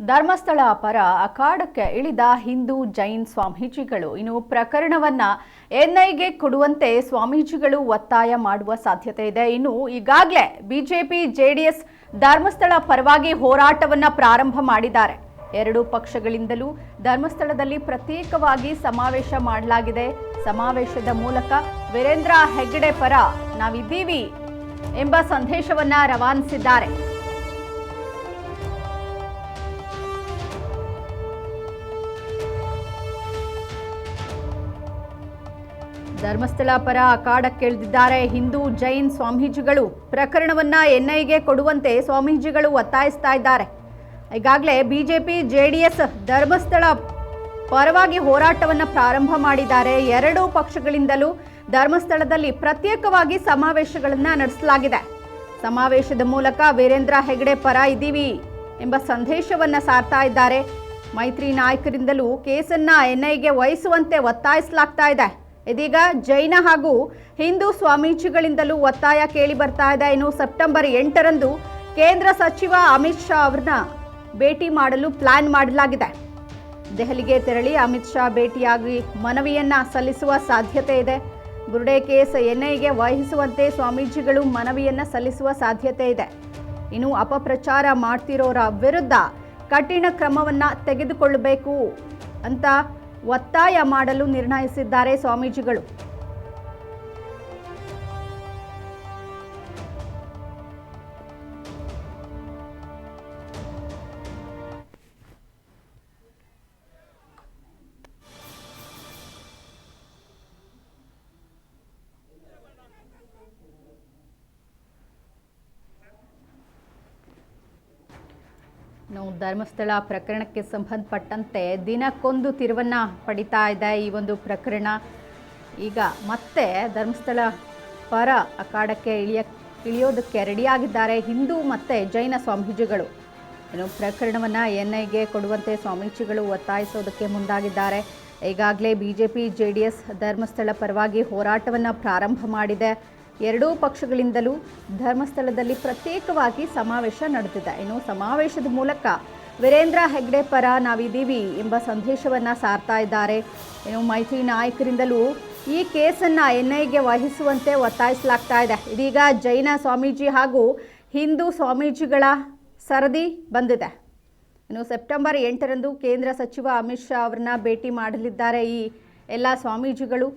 ಧರ್ಮಸ್ಥಳ ಪರ ಅಖಾಡಕ್ಕೆ ಇಳಿದ ಹಿಂದೂ ಜೈನ್ ಸ್ವಾಮೀಜಿಗಳು ಇನ್ನು ಪ್ರಕರಣವನ್ನ ಎನ್ಐಗೆ ಕೊಡುವಂತೆ ಸ್ವಾಮೀಜಿಗಳು ಒತ್ತಾಯ ಮಾಡುವ ಸಾಧ್ಯತೆ ಇದೆ. ಇನ್ನು ಈಗಾಗಲೇ ಬಿಜೆಪಿ ಜೆಡಿಎಸ್ ಧರ್ಮಸ್ಥಳ ಪರವಾಗಿ ಹೋರಾಟವನ್ನ ಪ್ರಾರಂಭ ಮಾಡಿದ್ದಾರೆ. ಎರಡು ಪಕ್ಷಗಳಿಂದಲೂ ಧರ್ಮಸ್ಥಳದಲ್ಲಿ ಪ್ರತ್ಯೇಕವಾಗಿ ಸಮಾವೇಶ ಮಾಡಲಾಗಿದೆ. ಸಮಾವೇಶದ ಮೂಲಕ ವೀರೇಂದ್ರ ಹೆಗ್ಗಡೆ ಪರ ನಾವಿದ್ದೀವಿ ಎಂಬ ಸಂದೇಶವನ್ನ ರವಾನಿಸಿದ್ದಾರೆ. ಧರ್ಮಸ್ಥಳ ಪರ ಅಖಾಡಕ್ಕಿಳಿದಿದ್ದಾರೆ ಹಿಂದೂ ಜೈನ್ ಸ್ವಾಮೀಜಿಗಳು. ಪ್ರಕರಣವನ್ನ ಎನ್ಐಗೆ ಕೊಡುವಂತೆ ಸ್ವಾಮೀಜಿಗಳು ಒತ್ತಾಯಿಸ್ತಾ ಇದ್ದಾರೆ. ಈಗಾಗಲೇ ಬಿಜೆಪಿ ಜೆಡಿಎಸ್ ಧರ್ಮಸ್ಥಳ ಪರವಾಗಿ ಹೋರಾಟವನ್ನು ಪ್ರಾರಂಭ ಮಾಡಿದ್ದಾರೆ. ಎರಡೂ ಪಕ್ಷಗಳಿಂದಲೂ ಧರ್ಮಸ್ಥಳದಲ್ಲಿ ಪ್ರತ್ಯೇಕವಾಗಿ ಸಮಾವೇಶಗಳನ್ನು ನಡೆಸಲಾಗಿದೆ. ಸಮಾವೇಶದ ಮೂಲಕ ವೀರೇಂದ್ರ ಹೆಗ್ಗಡೆ ಪರ ಇದ್ದೀವಿ ಎಂಬ ಸಂದೇಶವನ್ನು ಸಾರ್ತಾ ಇದ್ದಾರೆ. ಮೈತ್ರಿ ನಾಯಕರಿಂದಲೂ ಕೇಸನ್ನ ಎನ್ಐಗೆ ವಹಿಸುವಂತೆ ಒತ್ತಾಯಿಸಲಾಗ್ತಾ ಇದೆ. ಇದೀಗ ಜೈನ ಹಾಗೂ ಹಿಂದೂ ಸ್ವಾಮೀಜಿಗಳಿಂದಲೂ ಒತ್ತಾಯ ಕೇಳಿ ಬರ್ತಾ ಇದೆ. ಇನ್ನು ಸೆಪ್ಟೆಂಬರ್ 8ರಂದು ಕೇಂದ್ರ ಸಚಿವ ಅಮಿತ್ ಶಾ ಅವರನ್ನ ಭೇಟಿ ಮಾಡಲು ಪ್ಲಾನ್ ಮಾಡಲಾಗಿದೆ. ದೆಹಲಿಗೆ ತೆರಳಿ ಅಮಿತ್ ಶಾ ಭೇಟಿಯಾಗಿ ಮನವಿಯನ್ನ ಸಲ್ಲಿಸುವ ಸಾಧ್ಯತೆ ಇದೆ. ಬುರ್ಡೆ ಕೇಸ್ ಎನ್ಐಗೆ ವಹಿಸುವಂತೆ ಸ್ವಾಮೀಜಿಗಳು ಮನವಿಯನ್ನ ಸಲ್ಲಿಸುವ ಸಾಧ್ಯತೆ ಇದೆ. ಇನ್ನು ಅಪಪ್ರಚಾರ ಮಾಡ್ತಿರೋರ ವಿರುದ್ಧ ಕಠಿಣ ಕ್ರಮವನ್ನ ತೆಗೆದುಕೊಳ್ಳಬೇಕು ಅಂತ ಒತ್ತಾಯ ಮಾಡಲು ನಿರ್ಣಯಿಸಿದ್ದಾರೆ ಸ್ವಾಮೀಜಿಗಳು. ಧರ್ಮಸ್ಥಳ ಪ್ರಕರಣಕ್ಕೆ ಸಂಬಂಧಪಟ್ಟಂತೆ ದಿನಕ್ಕೊಂದು ತಿರುವನ್ನ ಪಡಿತಾ ಇದೆ ಈ ಒಂದು ಪ್ರಕರಣ. ಈಗ ಮತ್ತೆ ಧರ್ಮಸ್ಥಳ ಪರ ಅಖಾಡಕ್ಕೆ ಇಳಿಯೋದಕ್ಕೆ ರೆಡಿಯಾಗಿದ್ದಾರೆ ಹಿಂದೂ ಮತ್ತು ಜೈನ ಸ್ವಾಮೀಜಿಗಳು. ಇನ್ನು ಪ್ರಕರಣವನ್ನು ಎನ್ಐಗೆ ಕೊಡುವಂತೆ ಸ್ವಾಮೀಜಿಗಳು ಒತ್ತಾಯಿಸೋದಕ್ಕೆ ಮುಂದಾಗಿದ್ದಾರೆ. ಈಗಾಗಲೇ ಬಿಜೆಪಿ ಜೆಡಿಎಸ್ ಧರ್ಮಸ್ಥಳ ಪರವಾಗಿ ಹೋರಾಟವನ್ನು ಪ್ರಾರಂಭ ಮಾಡಿದೆ. ಎರಡೂ ಪಕ್ಷಗಳಿಂದಲೂ ಧರ್ಮಸ್ಥಳದಲ್ಲಿ ಪ್ರತ್ಯೇಕವಾಗಿ ಸಮಾವೇಶ ನಡೆದಿದೆ. ಇನ್ನು ಸಮಾವೇಶದ ಮೂಲಕ ವೀರೇಂದ್ರ ಹೆಗ್ಗಡೆ ಪರ ನಾವಿದ್ದೀವಿ ಎಂಬ ಸಂದೇಶವನ್ನು ಸಾರ್ತಾ ಇದ್ದಾರೆ. ಇನ್ನು ಮೈತ್ರಿ ನಾಯಕರಿಂದಲೂ ಈ ಕೇಸನ್ನು ಎನ್ಐಗೆ ವಹಿಸುವಂತೆ ಒತ್ತಾಯಿಸಲಾಗ್ತಾ ಇದೆ. ಇದೀಗ ಜೈನ ಸ್ವಾಮೀಜಿ ಹಾಗೂ ಹಿಂದೂ ಸ್ವಾಮೀಜಿಗಳ ಸರದಿ ಬಂದಿದೆ. ಇನ್ನು ಸೆಪ್ಟೆಂಬರ್ 8ರಂದು ಕೇಂದ್ರ ಸಚಿವ ಅಮಿತ್ ಶಾ ಅವರನ್ನ ಭೇಟಿ ಮಾಡಲಿದ್ದಾರೆ ಈ ಎಲ್ಲ ಸ್ವಾಮೀಜಿಗಳು.